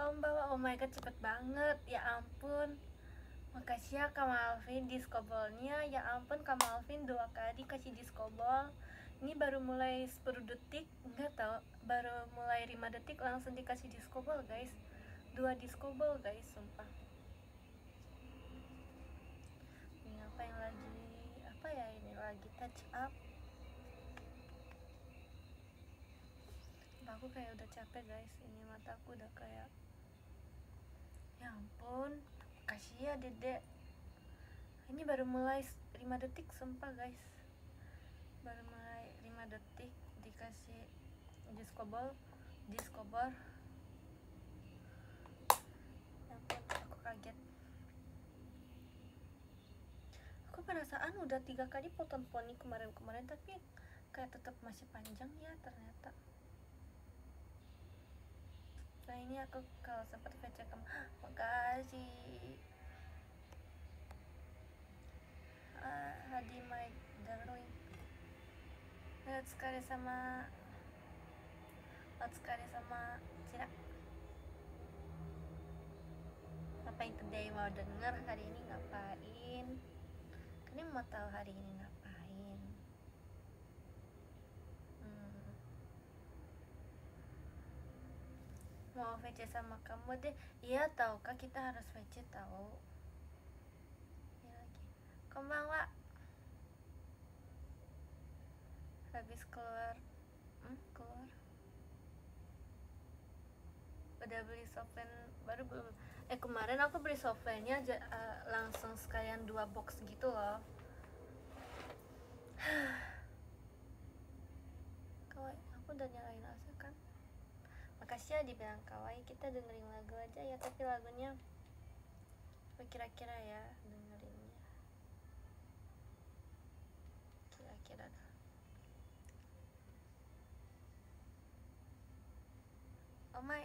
Konbanwa. Oh my god, cepet banget. Ya ampun. Makasih ya Kak Malvin diskobolnya. Ya ampun Kak Malvin 2 kali kasih diskobol. Ini baru mulai 10 detik, enggak tahu, baru mulai 5 detik langsung dikasih diskobol guys. 2 diskobol guys, sumpah. Ini apa yang lagi, apa ya ini lagi touch up. Aku kayak udah capek guys, ini mataku udah kayak, ya ampun. Makasih ya dedek. Ini baru mulai 5 detik sumpah guys, baru mulai 5 detik dikasih diskobol. Ya ampun, aku kaget. Aku perasaan udah 3 kali potong poni kemarin tapi kayak tetap masih panjang ya ternyata. Nah ini aku kalau sempat VC kamu, makasih Hadi my darling. Let's sekali sama Cira. Ngapain today, mau denger hari ini ngapain? Kalian mau tahu hari ini ngapain? Mau VC sama kamu deh. Iya tahu kak, kita harus VC tahu. Ini lagi. Konbanwa. Habis keluar. Udah beli software baru belum? Kemarin aku beli softwarenya langsung sekalian 2 box gitu loh. Kawaii, aku udah nyalain AC kan. Makasih ya dibilang kawaii. Kita dengerin lagu aja ya, tapi lagunya apa kira-kira ya dengerinnya? Kira-kira oh my,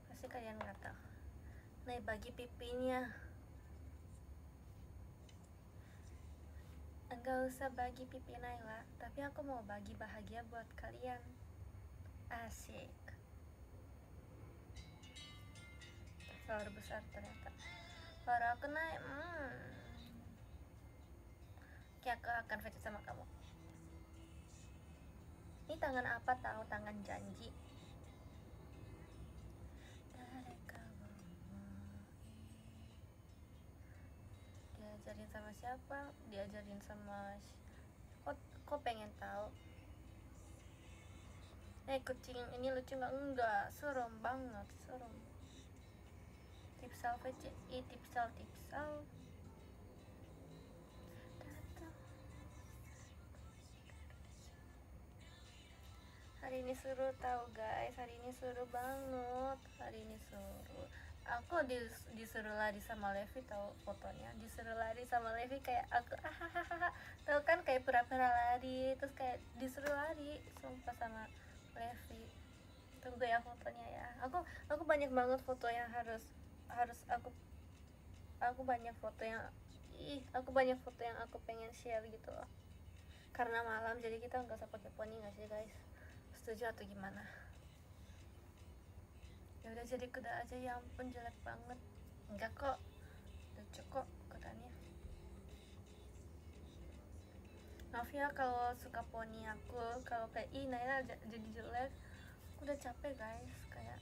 pasti kalian nggak tahu. Nih bagi pipinya. Enggak usah bagi pipi Naila, tapi aku mau bagi bahagia buat kalian. Asik. Telur besar ternyata. Baru aku naik. Kayak aku akan VC sama kamu. Ini tangan apa tahu? Tangan janji. Diajarin sama siapa? Diajarin sama kok pengen tahu? Kucing ini lucu nggak? Enggak, serem banget, serem. Tipsal VC, tipsal. Hari ini seru tahu guys, hari ini seru banget, hari ini seru. Aku disuruh lari sama Levi tahu fotonya, disuruh lari sama Levi kayak aku tahu kan, kayak pura-pura lari terus kayak disuruh lari sumpah sama Levi. Tunggu ya fotonya ya. Aku banyak banget foto yang harus aku banyak foto yang aku pengen share gitu loh. Karena malam jadi kita nggak usah pakai poni, nggak sih guys? Setuju atau gimana? Ya udah jadi kuda aja. Ya ampun jelek banget. Enggak kok, lucu kok kudanya. Maaf ya kalau suka poni aku, kalau kayak Naila jadi jelek. Aku udah capek guys, kayak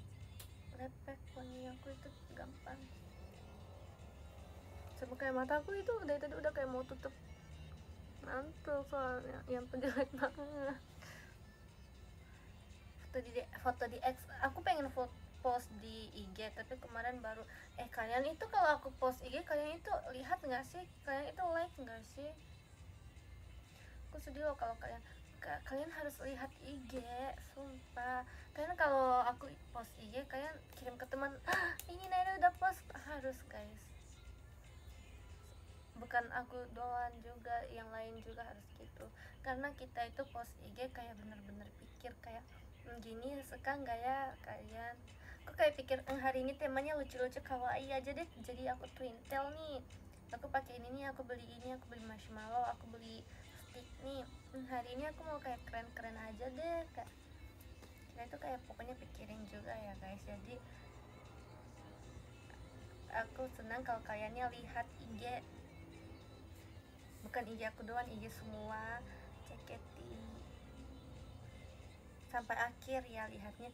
lepek poni aku itu gampang. Sama kayak mataku itu dari tadi udah kayak mau tutup mantul soalnya. Yang jelek banget. Foto di X, aku pengen post di IG tapi kemarin baru kalian itu kalau aku post IG kalian itu lihat nggak sih? Kalian itu like nggak sih? Aku sedih loh kalau kalian harus lihat IG, sumpah. Karena kalau aku post IG kalian kirim ke teman, ini Naila udah post, harus guys. Bukan aku doang juga, yang lain juga harus gitu. Karena kita itu post IG kayak bener-bener pikir kayak gini suka nggak ya kalian. Aku kayak pikir hari ini temanya lucu-lucu kawaii aja deh, jadi aku twintel nih aku pakai ini nih, aku beli marshmallow, aku beli stick nih. Hari ini aku mau kayak keren-keren aja deh, kayak kita itu kayak pokoknya pikirin juga ya guys. Jadi aku senang kalau kaliannya lihat IG, bukan IG aku doang, IG semua, ceketi sampai akhir ya lihatnya.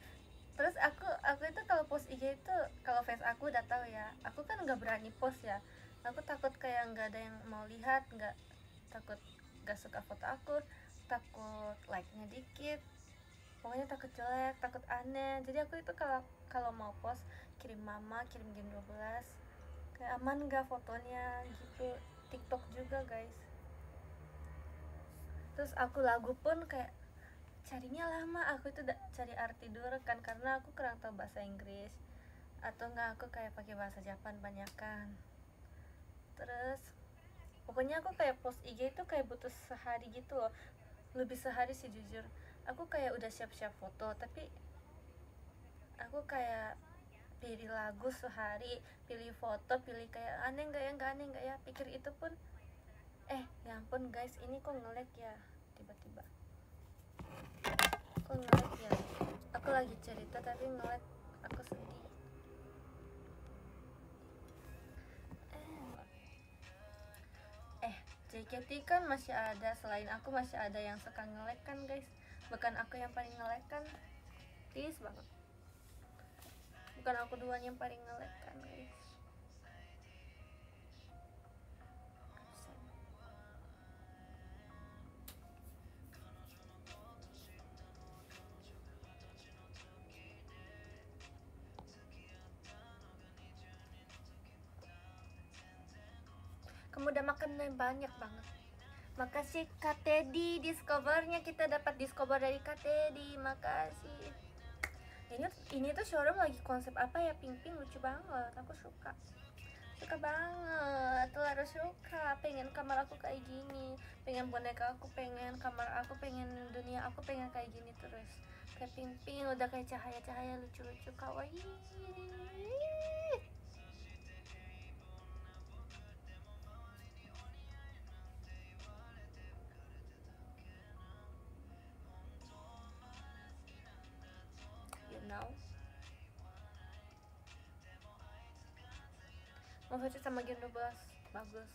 Terus aku itu kalau post IG itu, kalau fans aku udah tahu ya, aku kan nggak berani post ya, aku takut kayak nggak ada yang mau lihat, takut nggak suka foto aku, takut like-nya dikit, pokoknya takut jelek, takut aneh. Jadi aku itu kalau mau post kirim mama, kirim jam 12, kayak aman nggak fotonya gitu. TikTok juga guys. Terus aku lagu pun kayak carinya lama, aku itu cari arti dulu kan, karena aku kurang tahu bahasa Inggris, atau enggak aku kayak pakai bahasa Japan banyakan. Terus pokoknya aku kayak post IG itu kayak butuh sehari gitu loh, lebih sehari sih jujur. Aku kayak udah siap-siap foto, tapi aku kayak pilih lagu sehari, pilih foto, pilih kayak aneh nggak ya, nggak aneh nggak ya, pikir itu pun ya ampun guys, ini kok nge-lag ya tiba-tiba, kok nge-lag ya, aku lagi cerita tapi nge-lag, aku sedih. JKT kan masih ada, selain aku masih ada yang suka nge-lag kan guys, bukan aku yang paling nge-lag kan, please banget, bukan aku doang yang paling nge-lag kan guys. Kamu udah makan banyak banget. Makasih Kak Teddy, discovernya kita dapat discover dari Kak Teddy, makasih. Ini tuh showroom lagi konsep apa ya, pink lucu banget, aku suka banget, terlalu suka. Pengen kamar aku kayak gini, pengen boneka aku, pengen kamar aku, pengen dunia aku, pengen kayak gini terus, kayak pink udah kayak cahaya lucu-lucu kawaii. You know, mau foto sama Gen 12 bagus.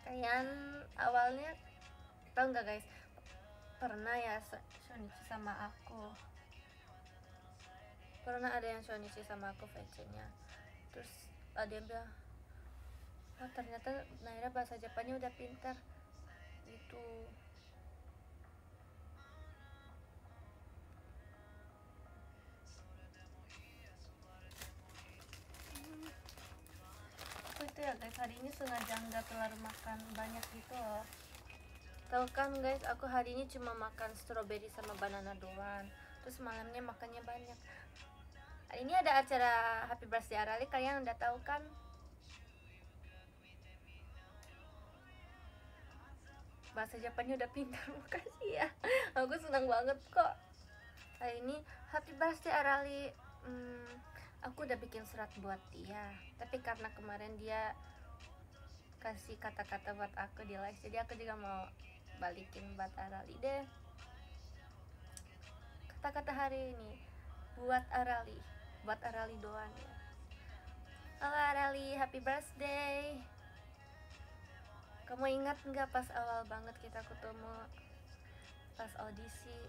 Kalian awalnya tau nggak guys, pernah ya Shonichi sama aku, pernah ada yang Shonichi sama aku VC-nya, terus ada yang bilang, ternyata Naira bahasa Japannya udah pintar gitu. Aku itu ya guys, hari ini sengaja nggak terlalu makan banyak gitu loh. Tahu kan guys, aku hari ini cuma makan strawberry sama banana doang, terus malamnya makannya banyak. Hari ini ada acara Happy Birthday Arali, kalian udah tahu kan? Bahasa Japannya udah pintar, makasih ya. Aku senang banget kok. Hari ini Happy Birthday Arali. Aku udah bikin surat buat dia, tapi karena kemarin dia kasih kata-kata buat aku di live, jadi aku juga mau balikin buat Arali deh. Kata-kata hari ini buat Arali doang ya. Halo Arali, happy birthday. Kamu ingat nggak pas awal banget kita ketemu pas audisi?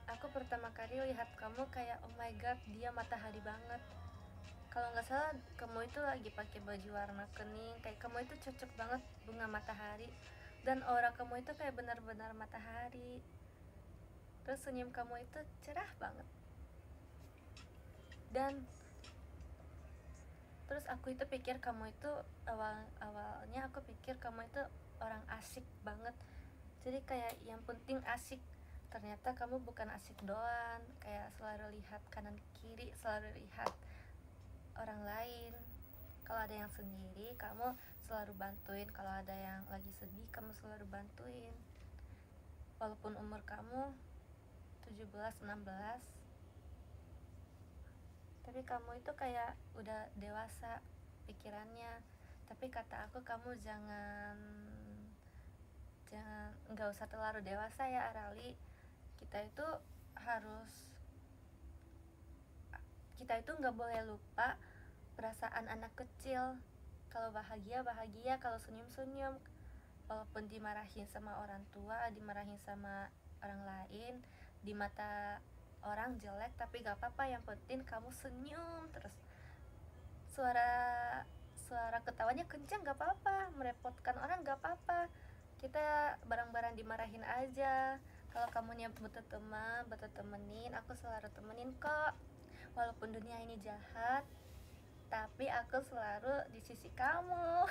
Aku pertama kali lihat kamu kayak oh my god, dia matahari banget. Kalau nggak salah kamu itu lagi pakai baju warna kuning, kayak kamu itu cocok banget bunga matahari, dan aura kamu itu kayak benar-benar matahari. Terus senyum kamu itu cerah banget. Dan terus aku itu pikir kamu itu awalnya aku pikir kamu itu orang asik banget, jadi kayak yang penting asik. Ternyata kamu bukan asik doang, kayak selalu lihat kanan kiri, selalu lihat orang lain. Kalau ada yang sendiri, kamu selalu bantuin. Kalau ada yang lagi sedih, kamu selalu bantuin. Walaupun umur kamu 17-16, tapi kamu itu kayak udah dewasa pikirannya. Tapi kata aku kamu jangan nggak usah terlalu dewasa ya Arali. Harus kita itu nggak boleh lupa perasaan anak kecil. Kalau bahagia bahagia, kalau senyum senyum, walaupun dimarahin sama orang tua, dimarahin sama orang lain, di mata orang jelek, tapi gak apa-apa, yang penting kamu senyum terus. Suara ketawanya kencang gak apa-apa, merepotkan orang gak apa-apa, kita bareng-bareng dimarahin aja. Kalau kamunya butuh teman, butuh temenin, aku selalu temenin kok. Walaupun dunia ini jahat, tapi aku selalu di sisi kamu.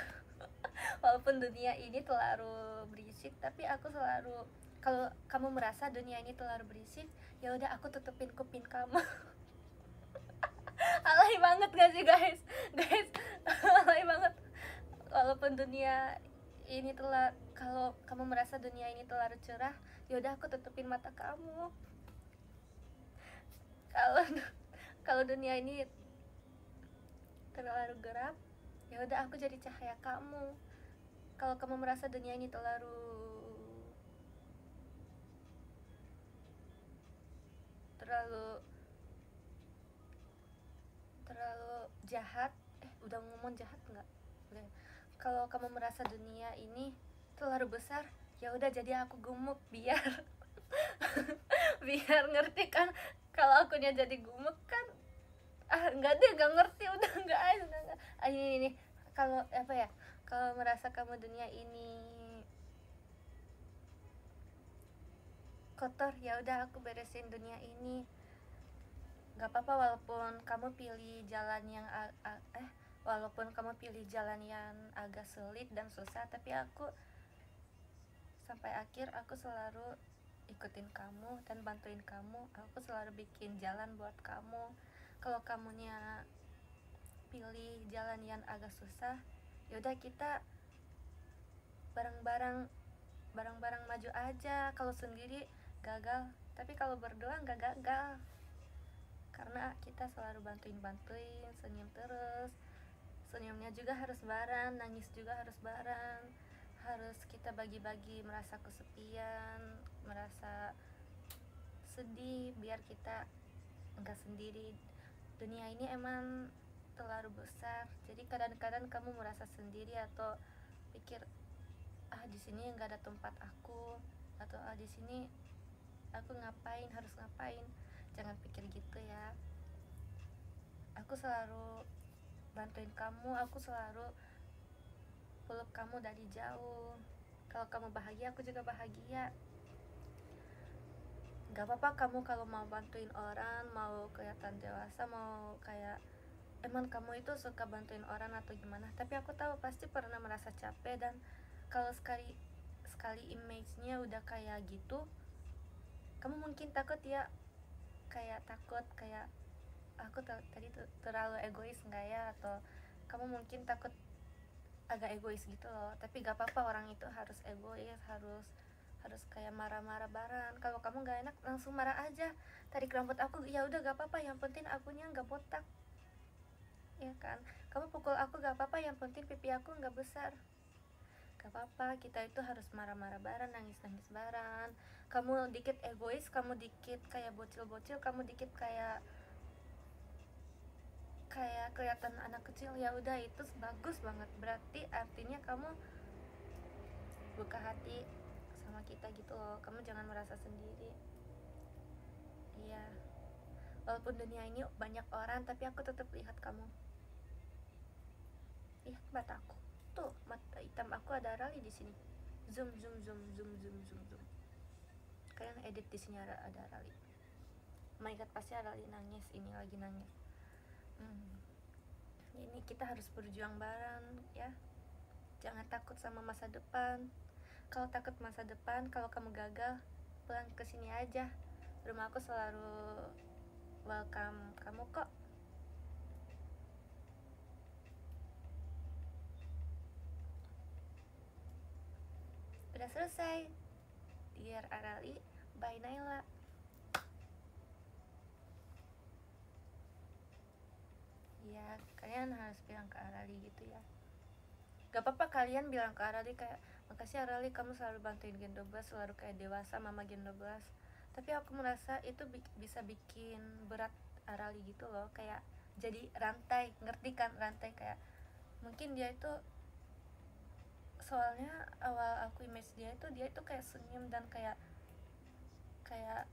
Walaupun dunia ini terlalu berisik, tapi aku selalu, kalau kamu merasa dunia ini terlalu berisik, ya udah aku tutupin kuping kamu. Alay banget gak sih guys? Alay banget. Walaupun dunia ini kalau kamu merasa dunia ini terlalu cerah, ya udah aku tutupin mata kamu. Kalau dunia ini terlalu gelap, ya udah aku jadi cahaya kamu. Kalau kamu merasa dunia ini terlalu jahat, udah ngomong jahat nggak? Udah. Kalau kamu merasa dunia ini terlalu besar, ya udah jadi aku gemuk biar biar ngerti kan. Kalau akunya jadi gemuk kan, nggak deh, nggak ngerti, udah nggak ini kalau apa ya, kalau merasa kamu dunia ini kotor, ya udah aku beresin dunia ini. Gak apa-apa walaupun kamu pilih jalan yang walaupun kamu pilih jalan yang agak sulit dan susah, tapi aku sampai akhir aku selalu ikutin kamu dan bantuin kamu. Aku selalu bikin jalan buat kamu. Kalau kamunya pilih jalan yang agak susah, yaudah kita bareng-bareng maju aja. Kalau sendiri gagal, tapi kalau berdua nggak gagal, karena kita selalu bantuin, senyum terus. Senyumnya juga harus bareng, nangis juga harus bareng, harus kita bagi-bagi merasa kesepian, merasa sedih, biar kita nggak sendiri. Dunia ini emang terlalu besar, jadi kadang-kadang kamu merasa sendiri atau pikir di sini nggak ada tempat aku, atau di sini aku harus ngapain. Jangan pikir gitu ya. Aku selalu bantuin kamu, aku selalu peluk kamu dari jauh. Kalau kamu bahagia, aku juga bahagia. Gak apa-apa kamu kalau mau bantuin orang, mau kelihatan dewasa, mau kayak emang kamu itu suka bantuin orang atau gimana, tapi aku tahu pasti pernah merasa capek. Dan kalau sekali image-nya udah kayak gitu, kamu mungkin takut ya, kayak aku tadi terlalu egois nggak ya, atau kamu mungkin takut agak egois gitu loh. Tapi gak apa-apa, orang itu harus egois, harus kayak marah-marah bareng. Kalau kamu nggak enak langsung marah aja, tarik rambut aku, ya udah gak apa-apa, yang penting akunya nggak botak, ya kan. Kamu pukul aku gak apa-apa, yang penting pipi aku nggak besar. Gak apa-apa, kita itu harus marah-marah bareng, nangis-nangis bareng. Kamu dikit egois, kamu dikit kayak bocil-bocil, kamu dikit kayak kelihatan anak kecil, ya udah itu bagus banget. Berarti artinya kamu buka hati sama kita gitu loh. Kamu jangan merasa sendiri. Iya, walaupun dunia ini banyak orang, tapi aku tetap lihat kamu. Lihat mataku tuh, mata hitam aku ada rali di sini. Zoom. Kalian edit di sini ada rali. Oh my god, pasti ada rali nangis, ini lagi nangis. Ini kita harus berjuang bareng ya. Jangan takut sama masa depan. Kalau takut masa depan, kalau kamu gagal, pulang ke sini aja. Rumah aku selalu welcome kamu kok. Udah selesai. Dear Arali by Naila. ya kalian harus bilang ke Arali gitu ya. Gak apa-apa kalian bilang ke Arali kayak, makasih Arali kamu selalu bantuin Gen 12, selalu kayak dewasa mama Gen 12. Tapi aku merasa itu bisa bikin berat Arali gitu loh, kayak jadi rantai, ngerti kan rantai, kayak mungkin dia itu, soalnya awal aku image dia itu kayak senyum dan kayak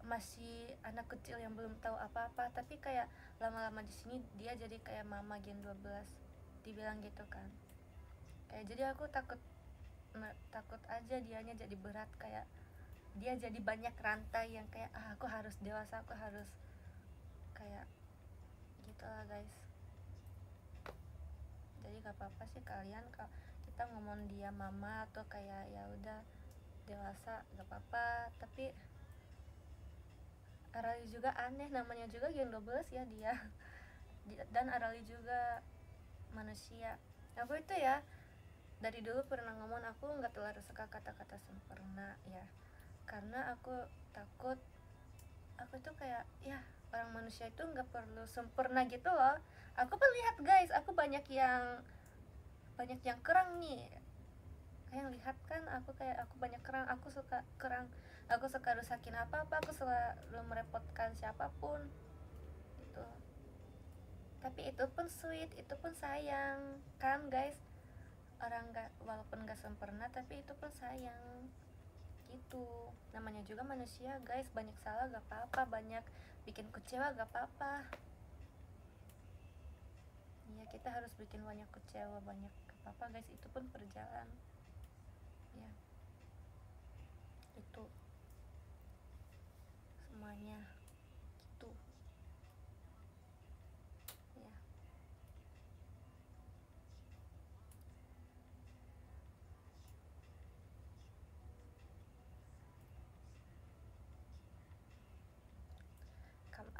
masih anak kecil yang belum tahu apa-apa, tapi kayak lama-lama di sini dia jadi kayak mama Gen 12 dibilang gitu kan. Kayak jadi aku takut aja dianya jadi berat, kayak dia jadi banyak rantai yang kayak aku harus dewasa, aku harus kayak gitu lah guys. Jadi gak apa-apa sih kalian kalau kita ngomong dia mama atau kayak ya udah dewasa gak apa-apa, tapi Arali juga aneh, namanya juga Gen 12 ya dia. Dan Arali juga manusia. Aku itu ya dari dulu pernah ngomong aku nggak terlalu suka kata-kata sempurna ya, karena aku takut aku tuh kayak ya orang manusia itu nggak perlu sempurna gitu loh. Aku lihat guys, aku banyak yang kerang nih. Kalian lihat kan aku banyak kerang, aku suka kerang, aku suka rusakin apa-apa, aku selalu merepotkan siapapun gitu. Tapi itu pun sweet, itu pun sayang kan guys. Orang walaupun gak sempurna tapi itu pun sayang gitu. Namanya juga manusia guys, banyak salah gak apa-apa, banyak bikin kecewa gak apa-apa ya. Kita harus bikin banyak kecewa, banyak gak apa-apa guys, itu pun perjalanan ya. Itu semuanya gitu ya.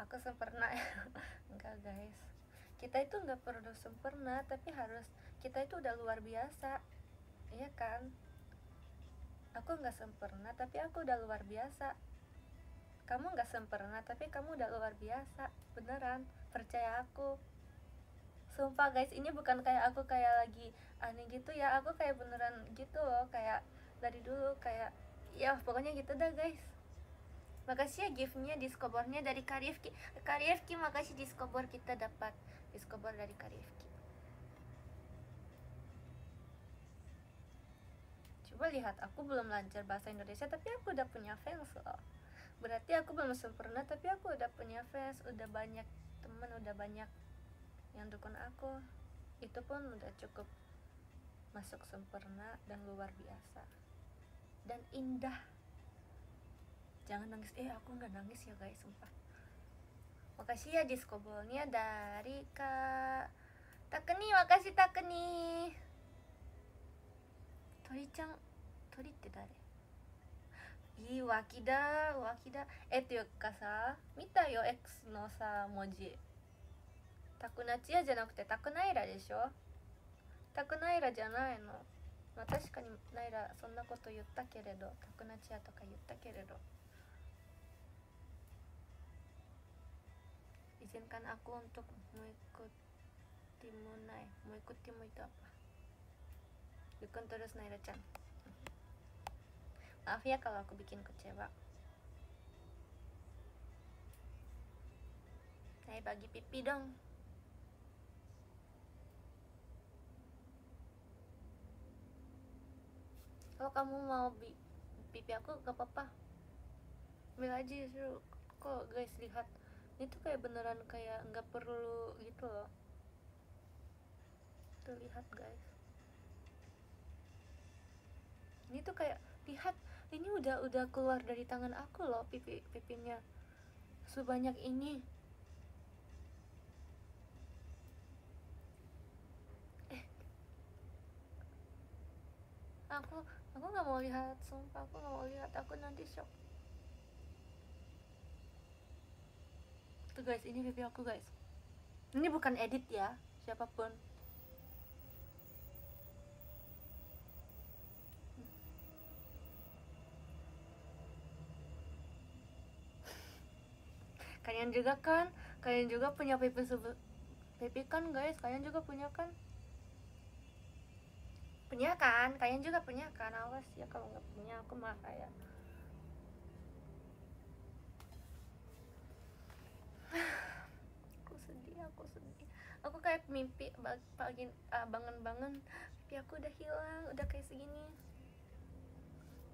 Aku sempurna enggak guys, kita itu nggak perlu sempurna, tapi harus, kita itu udah luar biasa, iya kan? Aku nggak sempurna tapi aku udah luar biasa. Kamu nggak sempurna tapi kamu udah luar biasa, beneran, percaya aku. Sumpah guys, ini bukan kayak aku kayak lagi aneh gitu ya, aku kayak beneran gitu loh, kayak dari dulu kayak ya pokoknya gitu dah guys. Makasih ya giftnya, diskobornya dari Karifki. Karifki makasih diskobor, kita dapat diskobor dari Karifki. Coba lihat, aku belum lancar bahasa Indonesia tapi aku udah punya fans loh. Berarti aku belum sempurna tapi aku udah punya fans, udah banyak temen, udah banyak yang dukung aku. Itu pun udah cukup masuk sempurna dan luar biasa dan indah. Jangan nangis, aku nggak nangis ya guys, sumpah. Makasih ya diskobolnya dari Kak Takeni, makasih Takeni. Tori-chan, Tori って誰？いい脇だっていうかさ、見たよ X のさ文字、タクナチヤじゃなくてタクナイラでしょ。タクナイラじゃないの。まあ確かにナイラそんなこと言ったけれど、タクナチヤとか言ったけれど、izinkan aku untuk mengikutimu Nay. Mengikutimu itu apa? Dukung terus Naira-chan. Maaf ya kalau aku bikin kecewa. Nay bagi pipi dong. Kalau kamu mau pipi aku gak apa-apa, ambil aja suruh. Kok guys lihat, ini tuh kayak beneran kayak nggak perlu gitu loh. Tuh lihat guys, ini tuh kayak lihat, ini udah keluar dari tangan aku loh pipinya sebanyak ini. Aku nggak mau lihat, sumpah aku nggak mau lihat, aku nanti shock. Tuh guys, ini pipi aku guys, ini bukan edit ya siapapun. Kalian juga kan, kalian juga punya pipi pipi kan guys, kalian juga punya kan? Punya kan? Kalian juga punya kan? Awas ya kalau nggak punya, aku mah kayak aku sedih. Aku kayak mimpi pagi bangun-bangun pipi aku udah hilang, udah kayak segini.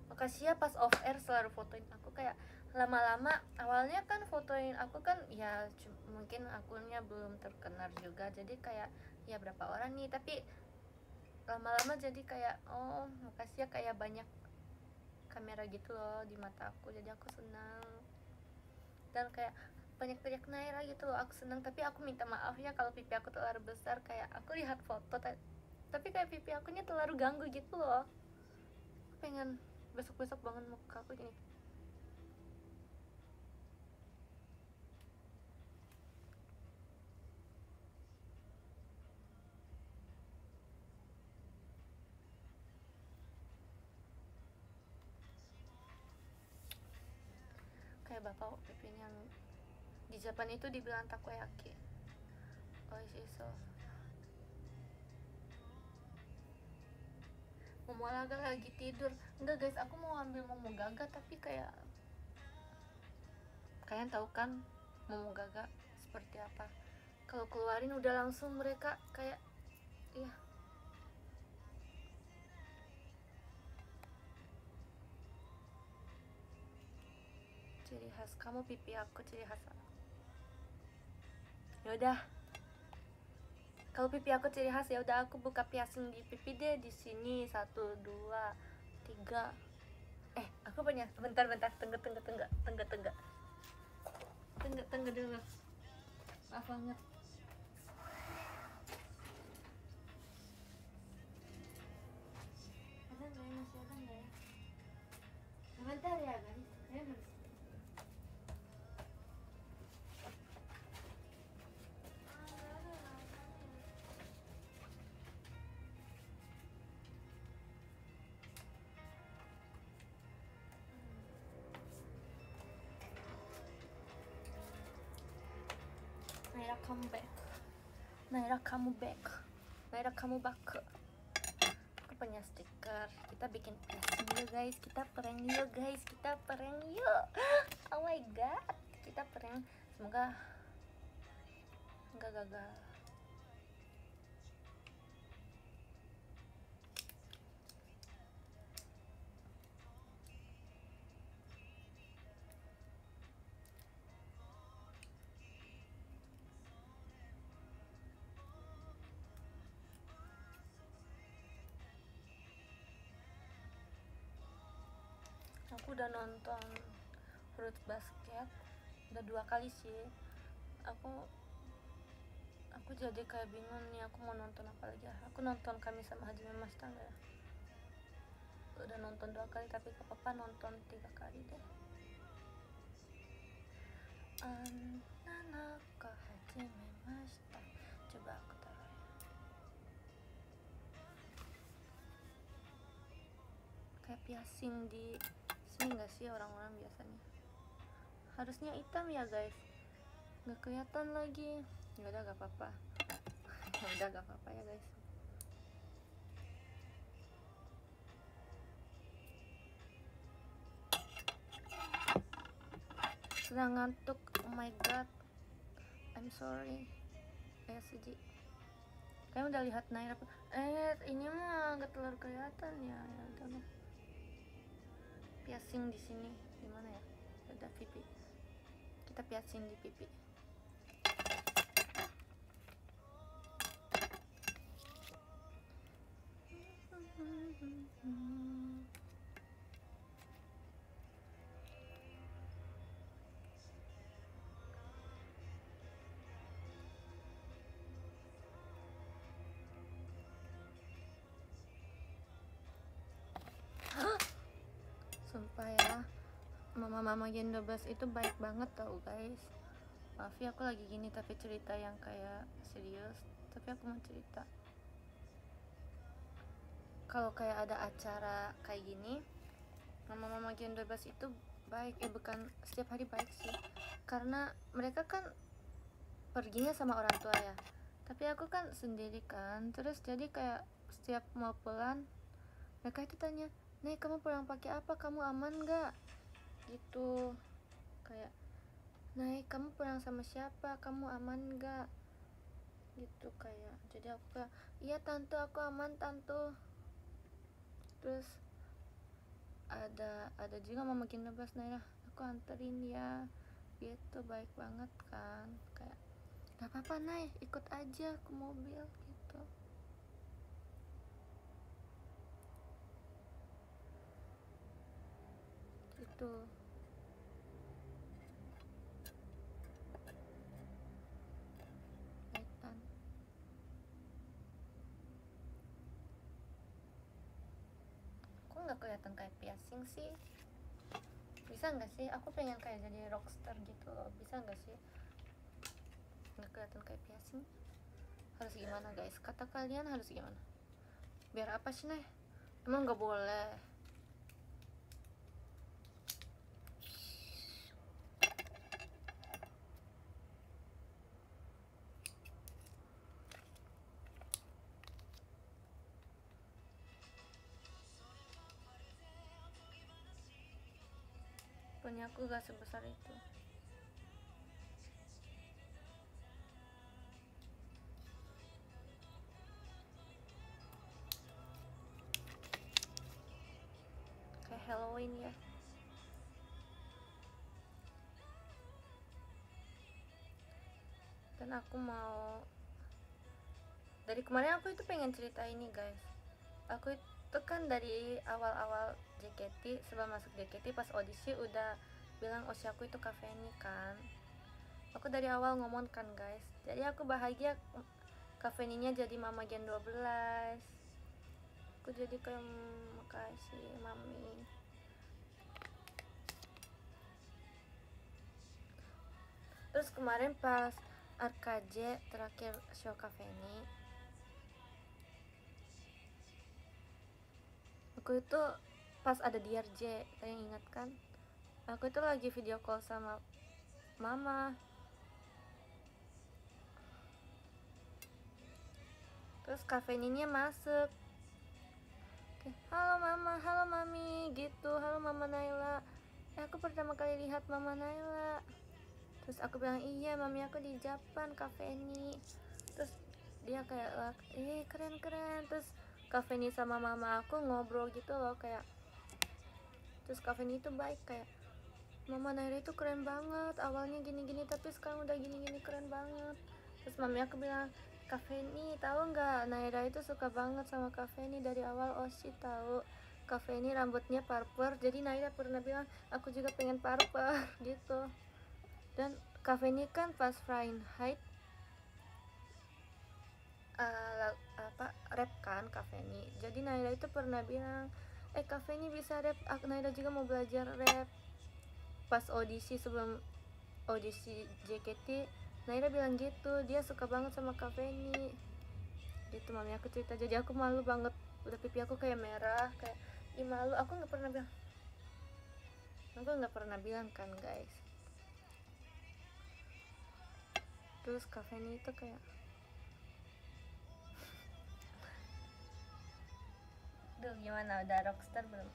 Makasih ya pas off air selalu fotoin aku, kayak lama-lama awalnya kan fotoin aku kan ya mungkin akunnya belum terkenal juga, jadi kayak ya berapa orang nih, tapi lama-lama jadi kayak oh makasih ya, kayak banyak kamera gitu loh di mata aku, jadi aku senang. Dan kayak banyak teriak Naira gitu loh, aku senang. Tapi aku minta maaf ya kalau pipi aku terlalu besar, kayak aku lihat foto tapi kayak pipi akunya terlalu ganggu gitu loh. Aku pengen besok-besok bangun muka aku gini. Kayak bapak pipinya yang di Jepang itu dibilang takoyaki. Oishiso. Momogaga lagi tidur. Enggak guys, aku mau ambil Momogaga, tapi kayak kalian tahu kan Momogaga seperti apa. Kalau keluarin udah langsung mereka kayak iya. Ciri khas kamu pipi aku, ciri khas. Yaudah, kalau pipi aku ciri khas ya udah, aku buka piercing di pipi deh di sini 1 2 3. Aku punya, bentar tunggu dulu, maaf banget. Ada nggak ya, masih ada nggak ya? Bentar ya guys, saya harus. Naira kamu back. Aku punya stiker. Kita bikin piercing yuk guys. Kita prank yuk. Oh my god, kita prank. Semoga nggak gagal. Aku udah nonton Fruits Basket udah 2 kali sih. Aku jadi kayak bingung nih, aku mau nonton apa lagi ya. Aku nonton Kami sama Hajime Masta ya. Udah nonton 2 kali, tapi ke papa nonton 3 kali deh. Nanaka Hajime Masta. Coba aku taruh ya. Kayak piercing di sini nggak sih orang-orang biasanya? Harusnya hitam ya guys, nggak kelihatan lagi. Ya udah gak apa-apa. Ya guys. Sedang ngantuk. Oh my god, I'm sorry. Suji, kalian udah lihat Naira? Ini mah nggak terlalu kelihatan ya. Ya udah. Piercing di sini, di mana ya? Ada pipi. Kita piercing di pipi. Sumpah ya, mama Gendobas itu baik banget tau guys. Maaf ya aku lagi gini tapi cerita yang kayak serius, tapi aku mau cerita. Kalau kayak ada acara kayak gini, mama Gendobas itu baik. Bukan setiap hari baik sih, karena mereka kan perginya sama orang tua ya. Tapi aku kan sendiri kan, terus jadi kayak setiap mau pulang mereka itu tanya, "Nek, kamu pulang pakai apa? Kamu aman gak?" Gitu. Kayak, "Nek, kamu pulang sama siapa? Kamu aman gak?" Gitu kayak. Jadi aku kayak, "Iya tante, aku aman tante." Terus ada juga mama Ginebas, "Nah, aku anterin ya." Gitu, baik banget kan. Kayak, "Gak apa-apa Nay, ikut aja ke mobil." Gitu. Gitu. Baik kan. Kok nggak kelihatan kayak piercing sih? Bisa nggak sih? Aku pengen kayak jadi rockstar gitu loh. Bisa nggak sih? Nggak kelihatan kayak piercing. Harus gimana guys? Kata kalian harus gimana? Biar apa sih Nih? Emang nggak boleh? Punya aku gak sebesar itu. Kayak Halloween ya. Dan aku mau, dari kemarin aku itu pengen cerita ini guys. Aku itu kan dari awal-awal JKT, sebelum masuk JKT pas audisi udah bilang usiaku itu Kaveni kan. Aku dari awal ngomong kan guys. Jadi aku bahagia Kaveninya jadi mama Gen 12. Aku jadi kayak makasih mami. Terus kemarin pas RKJ terakhir show Kaveni, aku itu pas ada di RJ, kalian ingat kan? Aku itu lagi video call sama mama. Terus Kaveninya masuk. "Halo mama, halo mami," gitu. "Halo mama Naila, aku pertama kali lihat mama Naila." Terus aku bilang, "Iya mami, aku di Japan, Kaveni." Terus dia kayak, keren. Terus Kaveni sama mama aku ngobrol gitu loh kayak. Terus Kaveni itu baik kayak, "Mama Naila itu keren banget, awalnya gini-gini tapi sekarang udah gini-gini, keren banget." Terus mami aku bilang, "Kaveni tahu nggak, Naira itu suka banget sama Kaveni dari awal Oshi tahu. Kaveni rambutnya parper, jadi Naira pernah bilang aku juga pengen parper." Gitu. Dan Kaveni kan pas Fahrenheit rap kan Kaveni. Jadi Naira itu pernah bilang, Kaveni bisa rap, Naira juga mau belajar rap. Pas audisi, sebelum audisi JKT, Naira bilang gitu, dia suka banget sama Kaveni. Gitu mami aku cerita. Jadi aku malu banget, udah pipi aku kayak merah, kayak malu. Aku nggak pernah bilang kan guys. Terus Kaveni itu kayak, duh gimana, udah rockstar belum?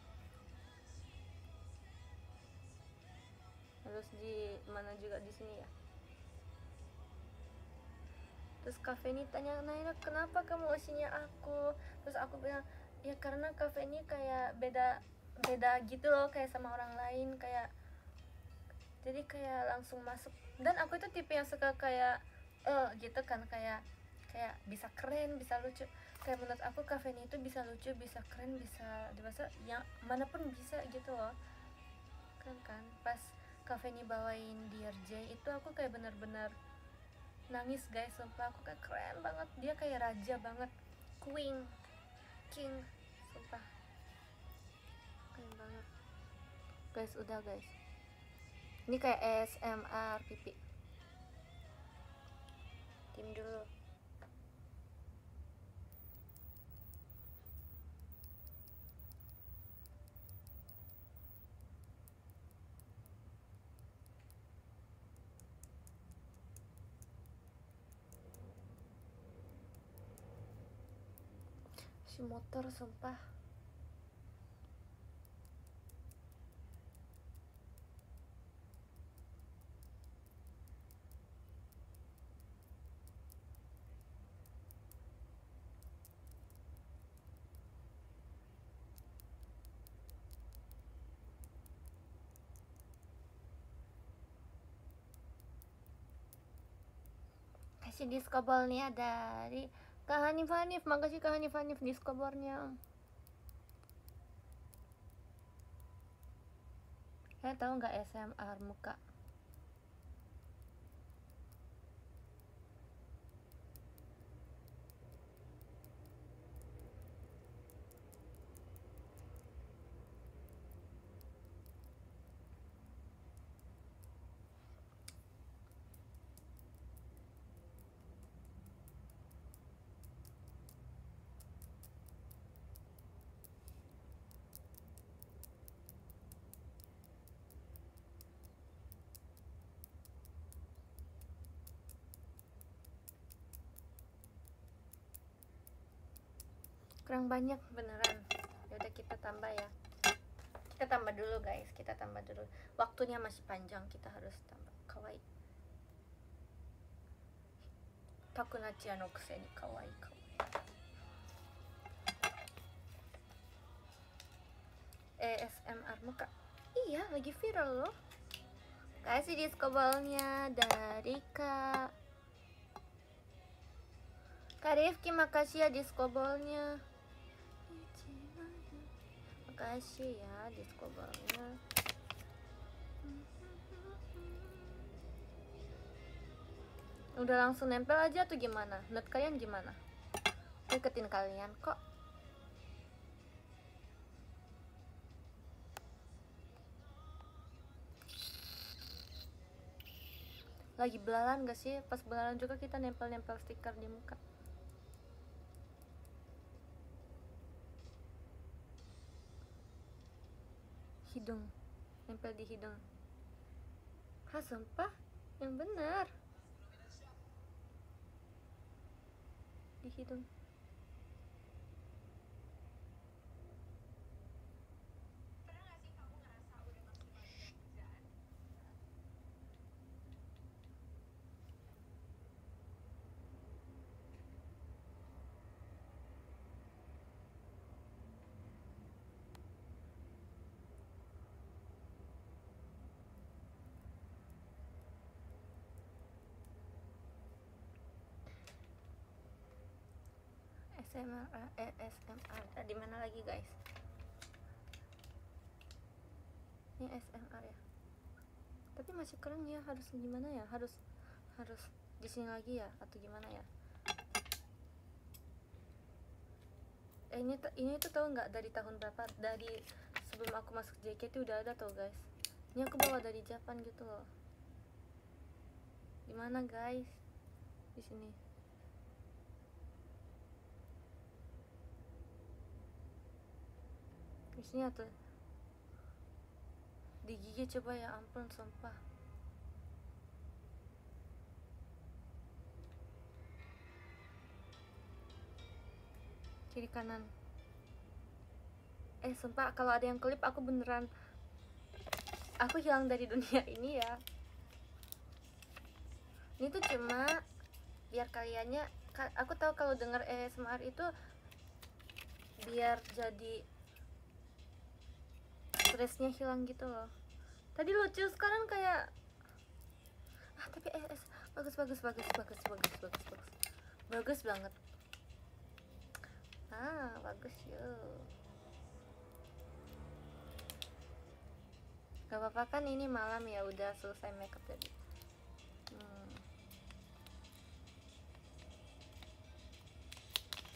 Harus di mana juga di sini ya. Terus Kaveni tanya, "Naira, kenapa kamu usinya aku?" Terus aku bilang, "Ya karena Kaveni kayak beda gitu loh, kayak sama orang lain, kayak jadi kayak langsung masuk." Dan aku itu tipe yang suka kayak gitu kan, kayak bisa keren, bisa lucu. Kayak menurut aku Kaveni itu bisa lucu, bisa keren, bisa dewasa, yang manapun bisa gitu loh. Kan pas Kaveni bawain Dear J itu aku kayak benar-benar nangis guys, sumpah. Aku kayak keren banget, dia kayak raja banget, queen, king, sumpah keren banget guys. Udah guys, ini kayak ASMR pipi. Tim dulu. Si motor sumpah. Kasih disco ball-nya dari Kak Hanif Hanif, makasih Kak Hanif Hanif disco ball-nya. Saya tahu nggak SMR muka? Kurang banyak beneran. Yaudah kita tambah ya. Kita tambah dulu guys, kita tambah dulu. Waktunya masih panjang, kita harus tambah. Kawaii. Takunachi no kuse ni kawaii kawaii. ASMR muka. Iya, lagi viral loh. Kasih disco ball-nya dari Kak Rifki, makasih ya disco ball-nya. Makasih ya disco ball-nya. Udah langsung nempel aja tuh gimana? Menurut kalian gimana? Iketin kalian kok. Lagi belalan gak sih? Pas belalan juga kita nempel-nempel stiker di muka. Hidung, nempel di hidung. Hah, sumpah? Yang benar. Di hidung. ASMR di mana lagi guys? Ini ASMR ya. Tapi masih keren ya, harus gimana ya? Harus di sini lagi ya atau gimana ya? Ini tuh tahu nggak dari tahun berapa? Dari sebelum aku masuk JKT udah ada tuh guys. Ini aku bawa dari Japan gitu loh. Gimana guys? Di sini. Di sini atau di gigi coba, ya ampun sumpah. Kiri kanan. Sumpah kalau ada yang klip aku beneran aku hilang dari dunia ini ya. Ini tuh cuma biar kaliannya, aku tahu kalau denger ASMR itu biar jadi stresnya hilang gitu loh. Tadi lucu, sekarang kayak tapi bagus banget. Bagus yuk. Gak apa-apa kan ini malam ya, udah selesai makeup tadi.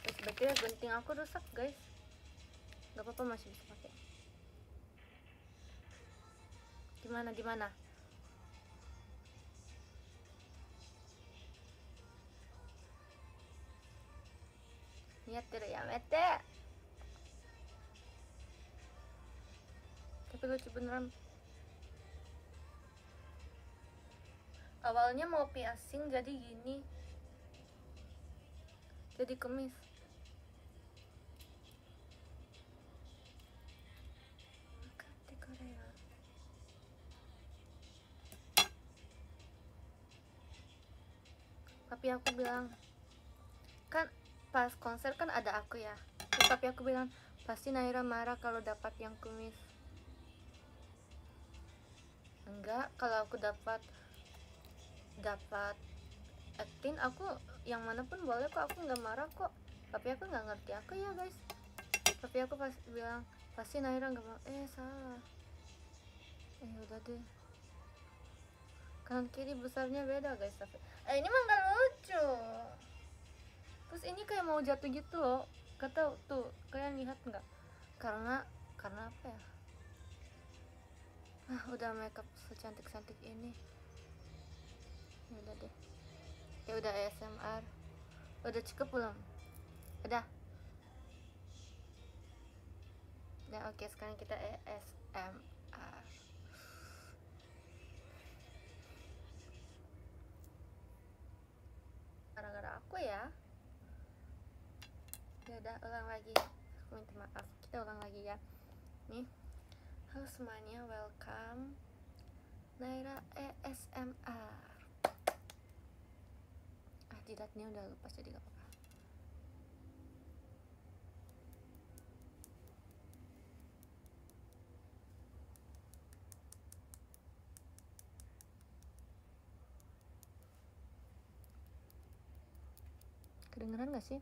Terus berarti gunting aku rusak guys. Gak apa-apa, masih bisa pakai. Di mana? Nyatir ya mete. Tapi lucu beneran. Awalnya mau piercing jadi gini, jadi kemis. papi aku bilang, kan pas konser kan ada aku ya, terus papi aku bilang pasti Naira marah kalau dapat yang kumis. Enggak, kalau aku dapat acting aku yang manapun boleh kok, aku nggak marah kok. Tapi aku nggak ngerti aku ya guys. Tapi aku pas bilang pasti Naira nggak mau, salah. Udah deh, kanan kiri besarnya beda guys. Tapi ini mah nggak lucu. Terus ini kayak mau jatuh gitu loh, kata tuh kalian lihat nggak? Karena apa ya? Udah makeup secantik ini. Udah deh. Ya udah ASMR. Udah cukup belum? Udah. Nah, oke, sekarang kita ASMR. Gara-gara aku ya. Ya udah, ulang lagi. Aku minta maaf. Kita ulang lagi ya. Nih. Halo semuanya, welcome Naira ASMR. Jidatnya udah lepas jadi gak apa-apa. Kedengeran gak sih?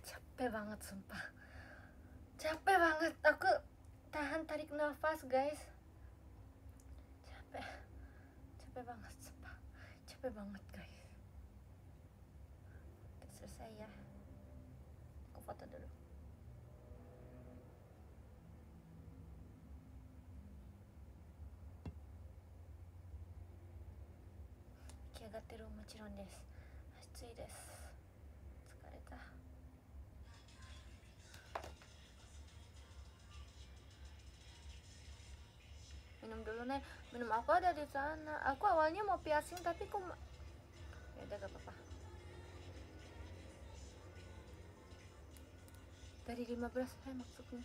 Capek banget sumpah. Capek banget. Aku tahan tarik nafas guys. Capek banget sumpah. Capek banget guys. Oke, selesai ya. Aku foto dulu. Kiagatte ru mochiron desu. Atsui desu. Tsukareta. Minum dulu nih. Minum aku ada di sana. Aku awalnya mau piercing tapi kok ya udah gak apa-apa. Dari 15 maksudnya.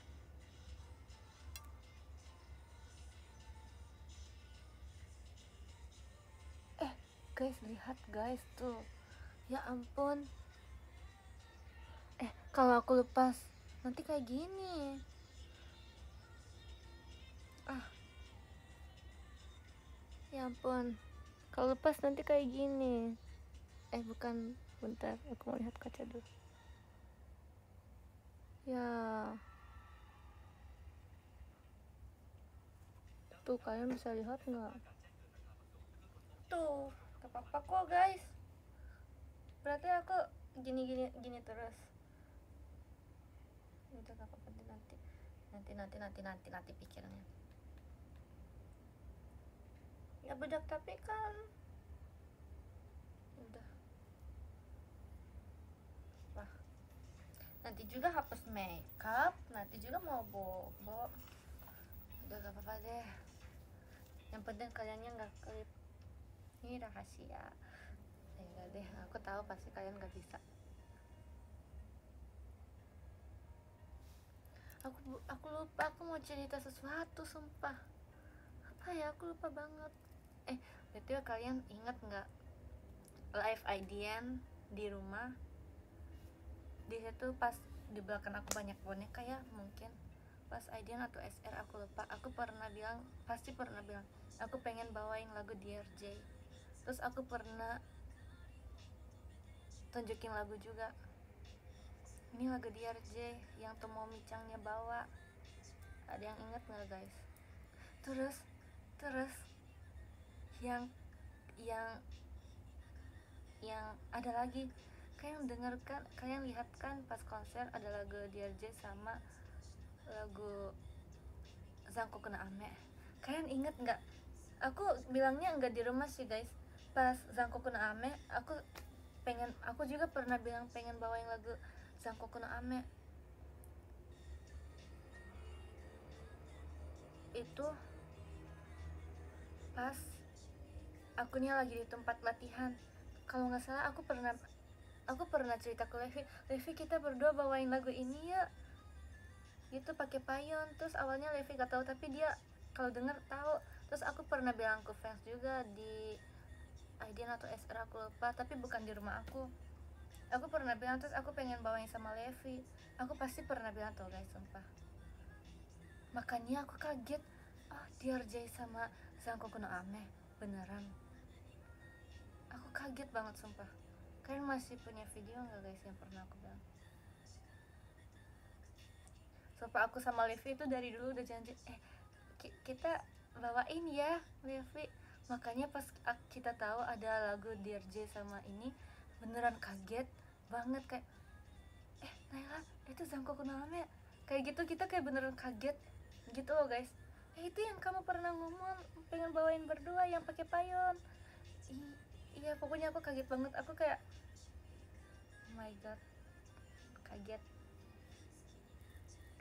Guys, lihat guys tuh. Ya ampun. Kalau aku lepas nanti kayak gini. Ya ampun. Kalau lepas nanti kayak gini. Bukan, bentar, aku mau lihat kaca dulu. Ya. Tuh, kalian bisa lihat nggak? Tuh, gak apa-apa kok guys. Berarti aku gini terus. Udah gak apa-apa, nanti pikirnya. Ya bedak tapi kan. Udah. Wah. Nanti juga hapus makeup, nanti juga mau bobo. Udah gak apa-apa deh. Yang penting kaliannya nggak klip. Ini rahasia. Enggak deh, aku tahu pasti kalian nggak bisa. Aku lupa, aku mau cerita sesuatu sumpah. Apa ya, aku lupa banget. Betul, kalian ingat nggak live IDN di rumah. Di situ pas di belakang aku banyak boneka ya, mungkin pas IDN atau SR aku lupa. Aku pasti pernah bilang aku pengen bawain lagu DRJ. Terus aku pernah tunjukin lagu juga, ini lagu DRJ yang Tomomi Changnya bawa. Ada yang inget nggak guys? Terus yang ada lagi, kalian dengarkan, kalian lihat kan pas konser ada lagu DRJ sama lagu Zankoku no Ame. Kalian inget nggak? Aku bilangnya nggak di rumah sih guys. Pas Zankoku no Ame, aku juga pernah bilang pengen bawain lagu Zankoku no Ame. Itu pas akunya lagi di tempat latihan. Kalau nggak salah aku pernah cerita ke Levi, kita berdua bawain lagu ini ya. Itu pakai payon. Terus awalnya Levi gak tahu, tapi dia kalau denger tahu. Terus aku pernah bilang ke fans juga di IDN atau SR aku lupa, tapi bukan di rumah aku. Aku pernah bilang, terus aku pengen bawain sama Levi. Aku pasti pernah bilang tuh guys, sumpah. Makanya aku kaget, DRJ sama Zankoku no Ame beneran. Aku kaget banget sumpah. Kalian masih punya video nggak guys yang pernah aku bilang? Sumpah aku sama Levi itu dari dulu udah janji, kita bawain ya Levi. Makanya pas kita tahu ada lagu DRJ sama ini, beneran kaget banget, kayak Naila itu Zankoku no Ame kayak gitu. Kita kayak beneran kaget gitu loh guys. Itu yang kamu pernah ngomong pengen bawain berdua yang pakai payon. Iya pokoknya aku kaget banget. Aku kayak oh my god, kaget.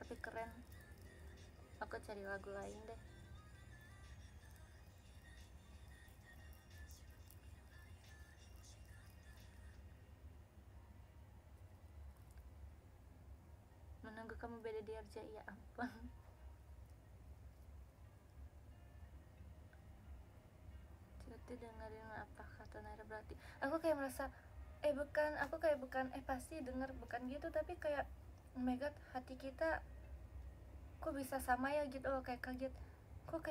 Tapi keren. Aku cari lagu lain deh. Menunggu kamu beda DRJ, ya ampun. Cuti dengerin apa kata Naira berarti. Aku kayak merasa bukan pasti denger, bukan gitu, tapi kayak oh my god, hati kita kok bisa sama ya gitu loh. Kayak kaget, kok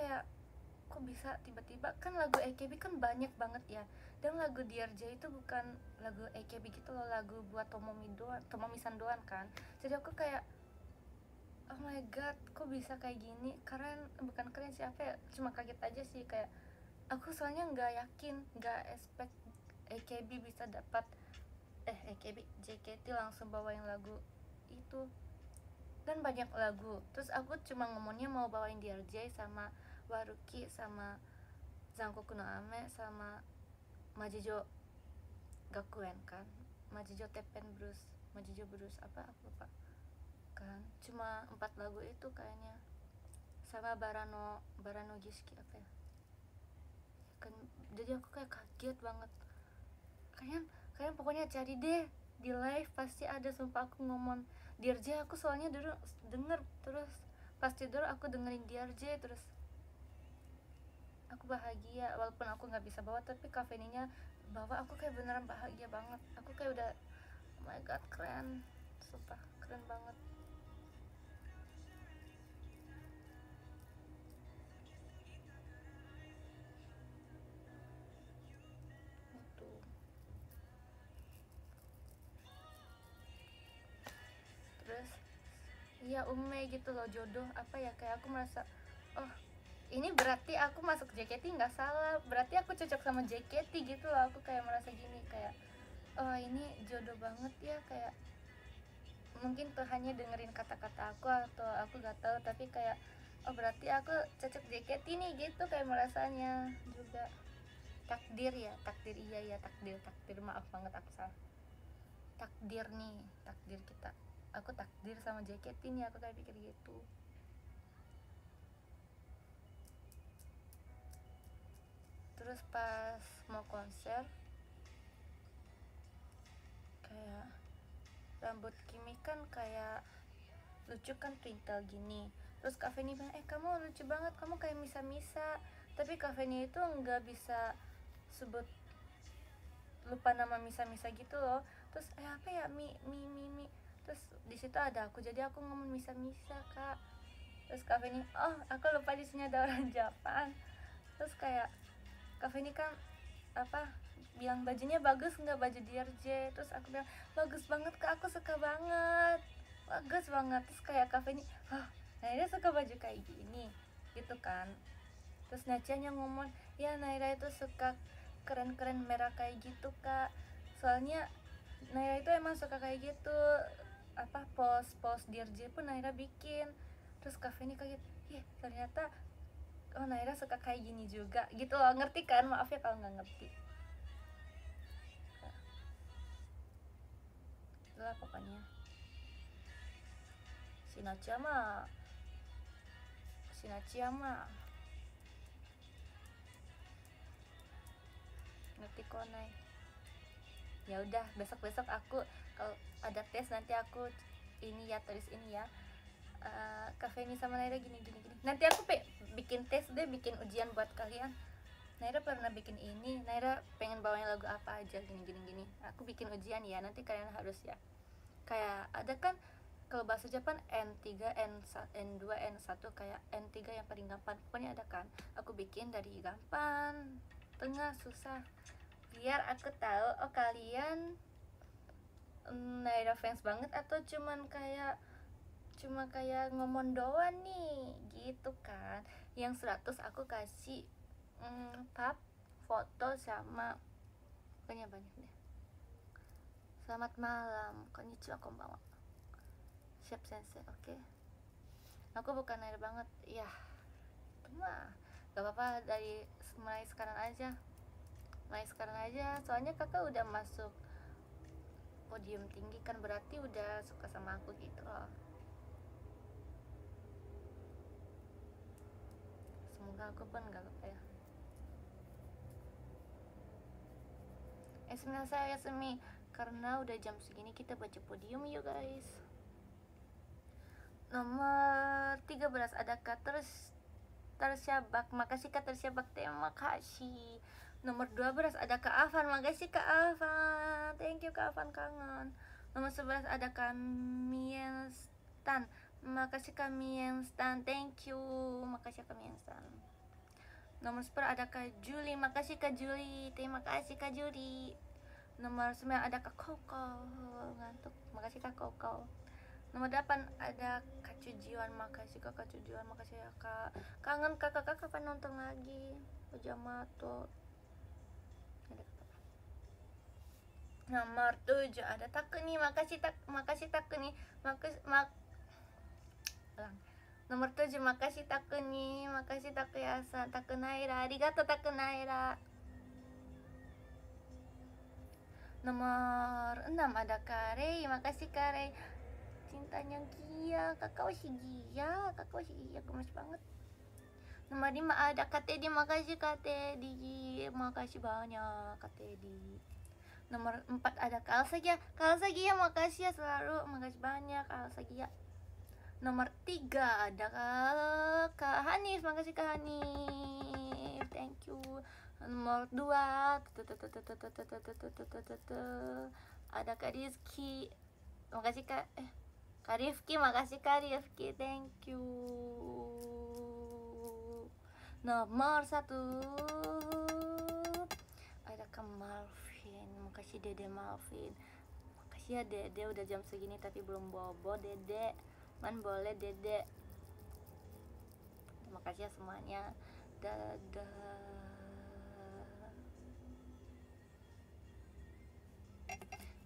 bisa tiba-tiba. Kan lagu AKB kan banyak banget ya, dan lagu DRJ itu bukan lagu AKB gitu loh, lagu buat Tomomi-san doang kan. Jadi aku kayak oh my god, kok bisa kayak gini. Bukan keren sih, cuma kaget aja sih. Kayak aku soalnya nggak yakin, nggak expect AKB bisa dapat JKT langsung bawain lagu itu, dan banyak lagu. Terus aku cuma ngomongnya mau bawain DRJ sama Waruki sama Zankoku no Ame sama Majijo Gakuen kan, Majijo Teppen Bruce apa aku lupa kan. Cuma 4 lagu itu kayaknya, sama Barano Gishiki apa ya kan. Jadi aku kayak kaget banget. Kalian pokoknya cari deh di live, pasti ada. Sumpah aku ngomong DRJ, aku soalnya dulu denger terus pas tidur aku dengerin DRJ terus. Aku bahagia walaupun aku nggak bisa bawa, tapi kafeninya bawa. Aku kayak beneran bahagia banget. Aku kayak udah oh my god, keren. Sumpah keren banget. Terus iya Ume gitu loh, jodoh apa ya, kayak aku merasa oh ini berarti aku masuk JKT nggak salah, berarti aku cocok sama JKT gitu loh. Aku kayak merasa gini, kayak oh ini jodoh banget ya. Kayak mungkin tuh hanya dengerin kata-kata aku atau aku nggak tahu, tapi kayak oh berarti aku cocok JKT nih gitu, kayak merasanya juga. Takdir ya, takdir. Iya ya, takdir. Maaf banget aku salah. Takdir nih, takdir kita. Aku takdir sama JKT nih, aku kayak pikir gitu. Terus pas mau konser, kayak rambut Kimi kan kayak lucu kan, twinkle gini. Terus Kak Feni bilang, kamu lucu banget, kamu kayak misa-misa. Tapi Kak Feni itu nggak bisa sebut lupa nama Misa gitu loh. Terus apa ya, mi terus di situ ada aku, jadi aku ngomong Misa Kak. Terus Kak Feni, oh aku lupa di sini ada orang Jepang. Terus kayak Kak Feni kan apa bilang bajunya bagus nggak, baju DRJ. Terus aku bilang bagus banget Kak, aku suka banget, bagus banget. Terus kayak Kak Feni, Naira suka baju kayak gini gitu kan. Terus Nacianya ngomong, ya Naira itu suka keren-keren merah kayak gitu Kak, soalnya Naira itu emang suka kayak gitu, apa pos DRJ pun Naira bikin. Terus Kak Feni kaget, ternyata Naira suka kayak gini juga gitu loh, ngerti kan? Maaf ya kalau nggak ngerti. Itulah pokoknya si Nacia mah ngerti kok Nay. Ya udah, besok aku kalau ada tes nanti aku ini ya, tulis ini ya, Kak Feni sama Naira gini. Nanti aku bikin tes deh, bikin ujian buat kalian. Naira pernah bikin ini, Naira pengen bawain lagu apa aja gini. Aku bikin ujian ya, nanti kalian harus ya. Kayak ada kan kalau bahasa Jepang N3, N2, N1, kayak N3 yang paling gampang. Pokoknya ada kan. Aku bikin dari gampang, tengah, susah. Biar aku tahu kalian Naira fans banget atau cuma kayak ngomong doang nih gitu kan. Yang 100 aku kasih pap, foto sama banyak deh. Selamat malam, konnichiwa, konbanwa. Siap sensei, oke. Aku bukan Naira banget, ya. Cuma gak apa-apa, mulai sekarang aja. Soalnya kakak udah masuk podium tinggi kan, berarti udah suka sama aku gitu loh. Semoga aku pun gak apa ya. Saya Yasumi, karena udah jam segini kita baca podium yuk guys. Nomor 13 ada Kak Tersyabak, makasih Kak Tersyabak, terima kasih. Nomor 12 ada Kak Afan, makasih Kak Afan, thank you Kak Afan, kangen. Nomor 11 ada Kak Mienstan, makasih Kak Mienstan, thank you, makasih Kak Mienstan. Nomor 10 ada Kak Juli, makasih Kak Juli, terima kasih Kak Juli. Nomor 9 ada Kak Koko, ngantuk, makasih Kak Koko. Nomor 8 ada Kak Cujiwan, makasih Kak Cujiwan, makasih ya Kak. Kangen kakak kapan nonton lagi? Pajama tuh. Nomor 7 ada Takuni, makasih Takuni, Nomor 7 makasih Takuni, makasih Takuyasa, Takunaira, arigato Takunaira. Nomor 6 ada Karei, makasih Karei, cintanya Gia, kakak masih Gia, gemes banget. Nomor 5 ada Kak Teddy, makasih Kak Teddy, makasih banyak Kak Teddy. Nomor 4 ada Kak Alsagia, makasih ya selalu, makasih banyak Kak Alsagia. Nomor 3 ada Kak Hanif, makasih Kak Hanif, thank you. Nomor 2 ada Kak Rizky, makasih Kak Rifki, makasih Kak Rifki, thank you. Nomor 1 ada Kak Malvin, makasih Dede Malvin, makasih ya Dede, udah jam segini tapi belum bobo Dede, boleh Dede. Terima kasih ya semuanya, dadah.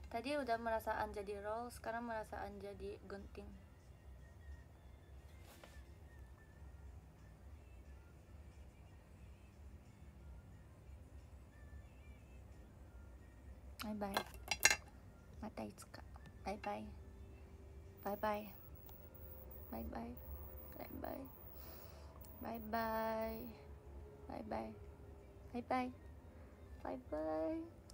Tadi udah merasaan jadi roll, sekarang merasaan jadi gunting. Bye bye. Mata itsuka. Bye bye. Bye bye. Bye bye. Bye bye. Bye bye. Bye bye. Bye bye. Bye bye.